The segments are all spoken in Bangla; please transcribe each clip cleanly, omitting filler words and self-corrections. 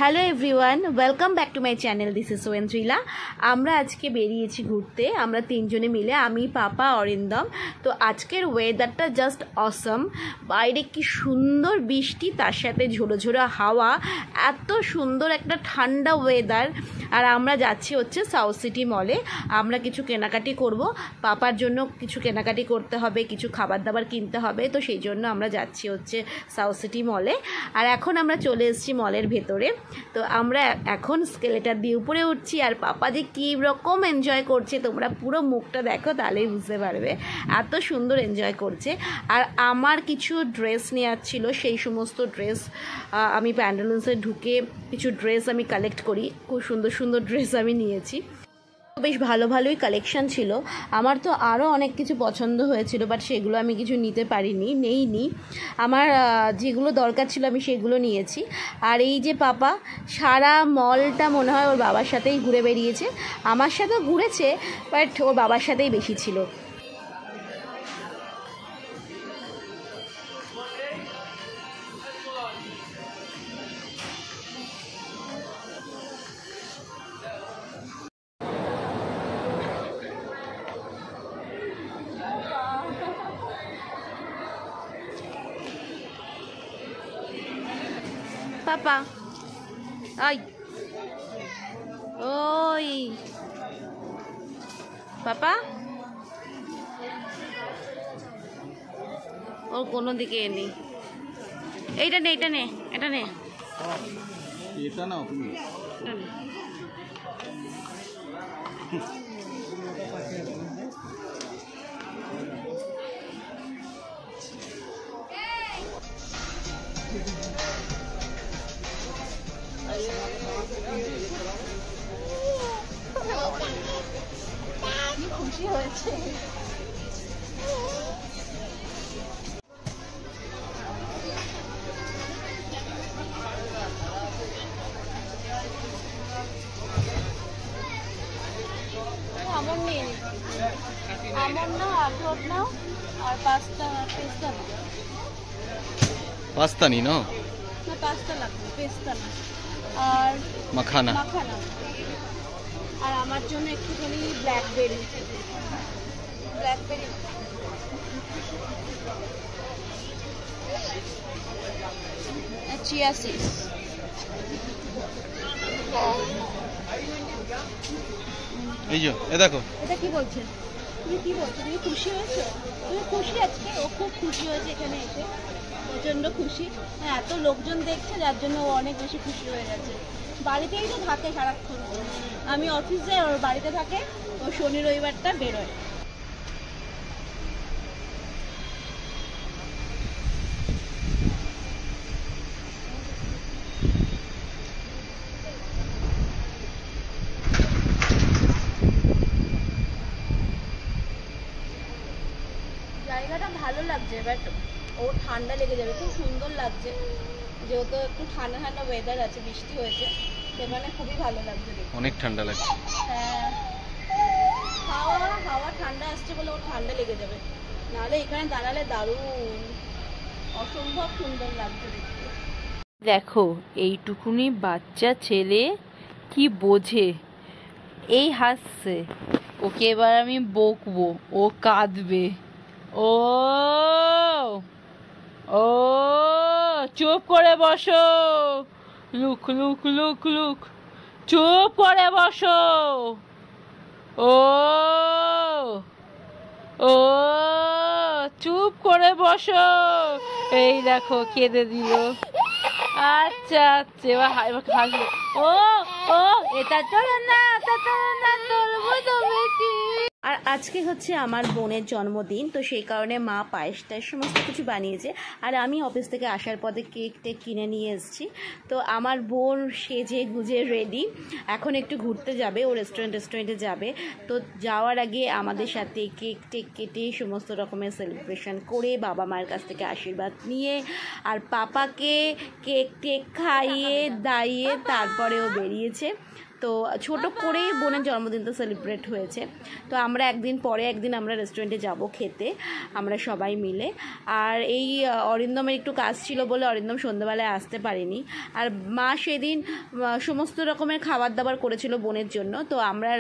Hello everyone, welcome back to my channel. This is Swendrila. আমরা আজকে বেরিয়েছি ঘুরতে, আমরা তিনজনে মিলে, আমি, পাপা, অরিন্দম। তো আজকের ওয়েদারটা জাস্ট অসম। বাইরে কি সুন্দর বৃষ্টি, তার সাথে ঝোড়ো ঝোড়ো হাওয়া, এত সুন্দর একটা ঠান্ডা ওয়েদার। আর আমরা যাচ্ছি হচ্ছে সাউথ সিটি মলে। আমরা কিছু কেনাকাটি করব, পাপার জন্য কিছু কেনাকাটি করতে হবে, কিছু খাবার দাবার কিনতে হবে। তো সেই জন্য আমরা যাচ্ছি হচ্ছে সাউথ সিটি মলে। আর এখন আমরা চলে এসেছি মলের ভেতরে। তো আমরা এখন স্কেলেটার দিয়ে উপরে উঠছি, আর পাপা যে কী রকম এনজয় করছে, তোমরা পুরো মুখটা দেখো তাহলেই বুঝতে পারবে। এত সুন্দর এনজয় করছে। আর আমার কিছু ড্রেস নেওয়ার ছিল, সেই সমস্ত ড্রেস আমি প্যান্টালুন্সে ঢুকে কিছু ড্রেস আমি কালেক্ট করি। খুব সুন্দর সুন্দর ড্রেস আমি নিয়েছি, বেশ ভালো ভালোই কালেকশান ছিল। আমার তো আরও অনেক কিছু পছন্দ হয়েছিল, বাট সেগুলো আমি কিছু নিতে পারিনি, নেইনি। আমার যেগুলো দরকার ছিল আমি সেগুলো নিয়েছি। আর এই যে পাপা সারা মলটা মনে হয় ওর বাবার সাথেই ঘুরে বেরিয়েছে। আমার সাথেও ঘুরেছে, বাট ওর বাবার সাথেই বেশি ছিল। পাপা ওই ওই পাপা ওর কোনো দিকে নেই। এইটা নে, এটা নে, এটা নে, এটা নাও তুমি। খুশি হয়েছে। আমন নিয়ে নি, আমন নাও, আখরোট নাও, আর পেস্তা নাও। পাস্তা নি না, পাস্তা লাগবে, পেস্তা না, আর মাখানা। আর আমার জন্য একটুখানি ব্ল্যাকবেরি, চিয়া সিডস। এই যে এ দেখো, এটা কি বলছে? তুমি কি বলছো? তুমি খুশি হয়েছো? তুমি খুশি আজকে? ও খুব খুশি হয়েছে এখানে এসে, প্রচণ্ড খুশি। হ্যাঁ, এত লোকজন দেখছে যার জন্য ও অনেক বেশি খুশি হয়ে গেছে। বাড়িতেই তো থাকে সারাক্ষণ, আমি অফিস যাই, ওর বাড়িতে থাকে। ও শনি রবিবারটা বেরোয়। জায়গাটা ভালো লাগছে, বাট ও ঠান্ডা লেগে যাবে। খুব সুন্দর লাগছে, যেহেতু একটু ঠান্ডা ঠান্ডা ওয়েদার আছে, বৃষ্টি হয়েছে, সেখানে খুবই ভালো লাগছে দেখতে। অনেক ঠান্ডা লাগছে। হ্যাঁ, হাওয়া ঠান্ডা আসছে বলে ও ঠান্ডা লেগে যাবে, নাহলে এখানে দাঁড়ালে দারুণ, অসম্ভব সুন্দর লাগছে দেখতে। দেখো এইটুকুনি বাচ্চা ছেলে কি বোঝে, এই হাসছে। ওকে এবার আমি বকবো, ও কাঁদবে। ও ও চুপ করে বসো, লুক লুক লুক লুক, চুপ করে বসো। ও ও চুপ করে বসো। এই দেখো কেঁদে দিল। আচ্ছা আচ্ছা, এবার হাসবে। ও ও এটা চলো না, এটা চলো না, চলবো তবে কি। আর আজকে হচ্ছে আমার বোনের জন্মদিন, তো সেই কারণে মা পায়েসটা সমস্ত কিছু বানিয়েছে। আর আমি অফিস থেকে আসার পথে কেক টেক কিনে নিয়ে এসেছি। তো আমার বোন সেজে গুজে রেডি, এখন একটু ঘুরতে যাবে, ও রেস্টুরেন্টে যাবে। তো যাওয়ার আগে আমাদের সাথে কেক টেক কেটে সমস্ত রকমের সেলিব্রেশন করে বাবা মায়ের কাছ থেকে আশীর্বাদ নিয়ে, আর পাপাকে কেক টেক খাইয়ে দাইয়ে তারপরে ও বেরিয়েছে। তো ছোট করেই বোনের জন্মদিনটা সেলিব্রেট হয়েছে। তো আমরা একদিন আমরা রেস্টুরেন্টে যাব খেতে আমরা সবাই মিলে। আর এই অরিন্দমের একটু কাজ ছিল বলে অরিন্দম সন্ধ্যাবেলায় আসতে পারেনি। আর মা সেদিন সমস্ত রকমের খাবার দাবার করেছিল বোনের জন্য। তো আমরা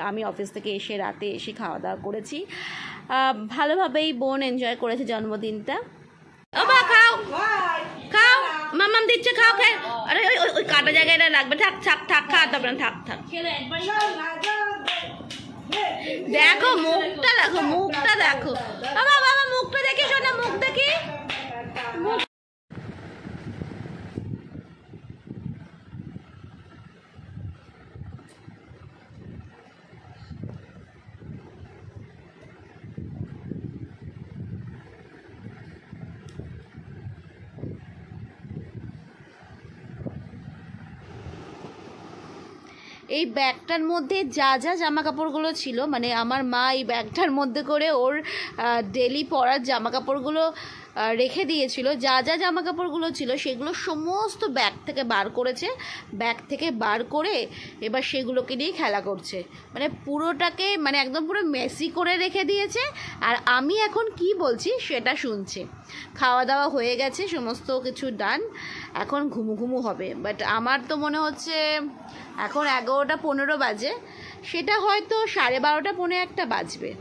আমি অফিস থেকে এসে রাতে এসে খাওয়া দাওয়া করেছি। ভালোভাবেই বোন এনজয় করেছে জন্মদিনটা। বাবা খাও খাও, মামাম দিচ্ছে, খাও খাও। আরে ওই কাটা জায়গাটা লাগবে, থাক থাক থাক, খাওয়াতে হবে না, থাক থাক। দেখো মুখটা দেখো বাবা, বাবা মুখটা দেখি, শোনা মুখ দেখি। এই ব্যাগটার মধ্যে যা জামা কাপড়গুলো ছিল, মানে আমার মা এই ব্যাগটার মধ্যে করে ওর ডেলি পরার জামা কাপড়গুলো রেখে দিয়েছিল। যা জামা কাপড়গুলো ছিল সেগুলো সমস্ত ব্যাগ থেকে বার করেছে। ব্যাগ থেকে বার করে এবার সেগুলোকে নিয়ে খেলা করছে, মানে পুরোটাকে মানে একদম পুরো মেসি করে রেখে দিয়েছে। আর আমি এখন কি বলছি সেটা শুনছে। খাওয়া দাওয়া হয়ে গেছে, সমস্ত কিছু ডান, এখন ঘুমু হবে। বাট আমার তো মনে হচ্ছে এখন 11:15 বাজে, সেটা হয়তো 12:30 পৌনে 1 বাজবে।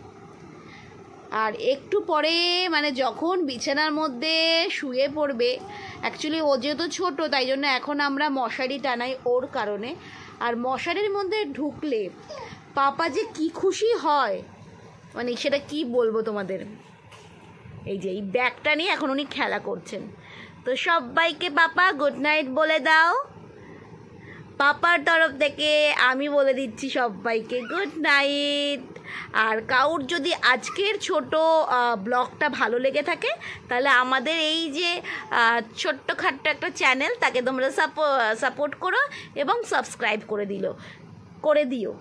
আর একটু পরে মানে যখন বিছানার মধ্যে শুয়ে পড়বে, অ্যাকচুয়ালি ও যেহেতু ছোটো তাই জন্য এখন আমরা মশারি টানাই ওর কারণে। আর মশারির মধ্যে ঢুকলে পাপা যে কি খুশি হয়, মানে সেটা কি বলবো তোমাদের। এই যে এই ব্যাগটা নিয়ে এখন উনি খেলা করছেন। তো সবাইকে পাপা গুড নাইট বলে দাও। পাপার তরফ থেকে আমি বলে দিচ্ছি সবাইকে গুড নাইট। আর কাউর যদি আজকের ছোট ব্লগটা ভালো লেগে থাকে তাহলে আমাদের এই যে ছোট্টখাট্ট একটা চ্যানেল তাকে তোমরা সাপোর্ট করো এবং সাবস্ক্রাইব করে দিও।